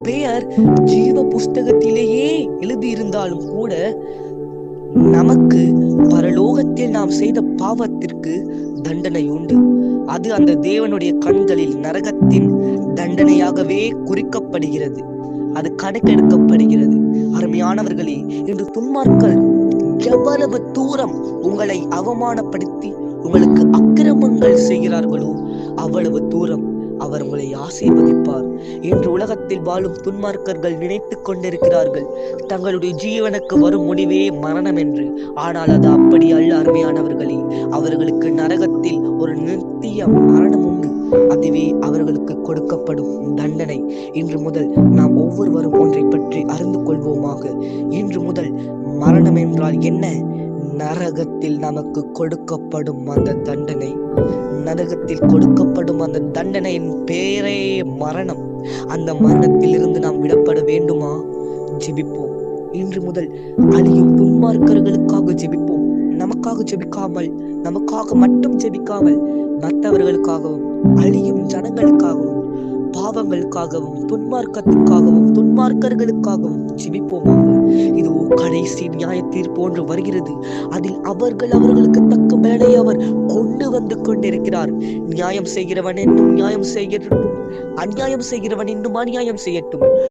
பெயர் ஜீவ புஸ்தகத்திலேயே எழுதியிருந்தாலும் கூட நமக்கு பரலோகத்தில் நாம் செய்த பாவத்திற்கு தண்டனை உண்டு. அது அந்த தேவனுடைய கண்களில் நரகத்தின் தண்டனையாகவே குறிக்கப்படுகிறது. அது கணக்கெடுக்கப்படுகிறது. அருமையானவர்களே, இன்று துன்மார்க்கர் எவ்வளவு தூரம் உங்களை அவமானப்படுத்தி உங்களுக்கு அக்கிரமங்கள் செய்கிறார்களோ அவ்வளவு தூரம் அவர் உங்களை ஆசீர்வதிப்பார். இன்று உலகத்தில் வாழும் துன்மார்க்கர்கள் நினைத்துக் கொண்டிருக்கிறார்கள் தங்களுடைய ஜீவனுக்கு வரும் முடிவே மரணம் என்று. ஆனால் அது அப்படி அல்ல அருமையானவர்களே. அவர்களுக்கு நரகத்தில் ஒரு நித்திய மரணம் உண்டு. அதுவே அவர்களுக்கு கொடுக்கப்படும் தண்டனை. இன்று முதல் நாம் ஒவ்வொருவரும் ஒன்றை பற்றி அறிந்து கொள்வோமாக. இன்று முதல் மரணம் என்றால் என்ன? நரகத்தில் நமக்கு கொடுக்கப்படும் அந்த தண்டனை, நரகத்தில் கொடுக்கப்படும் அந்த தண்டனையின் பேரே மரணம். அந்த மரணத்தில் இருந்து நாம் விடப்பட வேண்டுமா? ஜெபிப்போம். இன்று முதல் அழியும் துன்மார்க்கர்களுக்காக ஜெபிப்போம். நமக்காக ஜெபிக்காமல், நமக்காக மட்டும் ஜெபிக்காமல், மற்றவர்களுக்காகவும் அழியும் ஜனங்களுக்காகவும் பாவங்களுக்காகவும் துன்மார்க்கத்துக்காகவும் துன்மார்க்கர்களுக்காகவும் ஜெபிப்போமாக. இது கடைசி நியாய தீர்ப்பு ஒன்று வருகிறது. அதில் அவர்களுக்கு தக்க பலனை அவர் கொண்டு வந்து கொண்டிருக்கிறார். நியாயம் செய்கிறவன் இன்னும் நியாயம் செய்யட்டும், அநியாயம் செய்கிறவன் இன்னும் அநியாயம் செய்யட்டும்.